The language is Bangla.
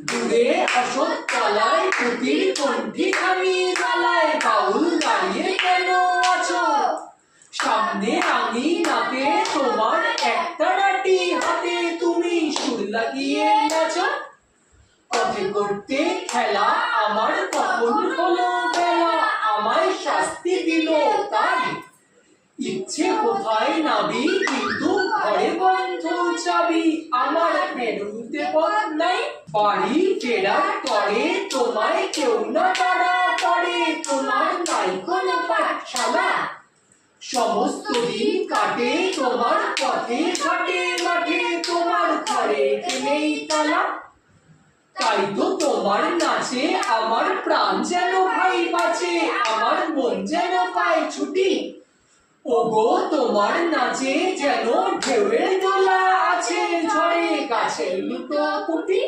দূরে অশোক তলায় পুতির কণ্ঠী খানি গলায় বাউল দাঁড়িয়ে কেন আছো সামনে আমি নাকে তোমার একটা ডাটি হাতে তুমি সুর লাগিয়ে নাচো পথে করতে খেলা আমার কখন হলো বেলা আমায় শাস্তি দিল তাই ইচ্ছে কোথায় নাবি কিন্তু ঘরে বন্ধ চাবি আমার বেরুতে পথ নাই বাড়ি ফেরার পরে তোমায় কেউ না তাড়া করে তোমার নাই কোনো পাঠশালা সমস্ত দিন কাটে তোমার পথে ঘাটে মাঠে তোমার ঘরে নেই তালা তাই তো তোমার নাচে আমার প্রাণ যেন ভাই বাঁচে আমার মন যেন পায় ছুটি ওগো তোমার নাচে যেন ঢেউয়ের দোলা আছে ঝড়ে গাছের লুটো পুটি।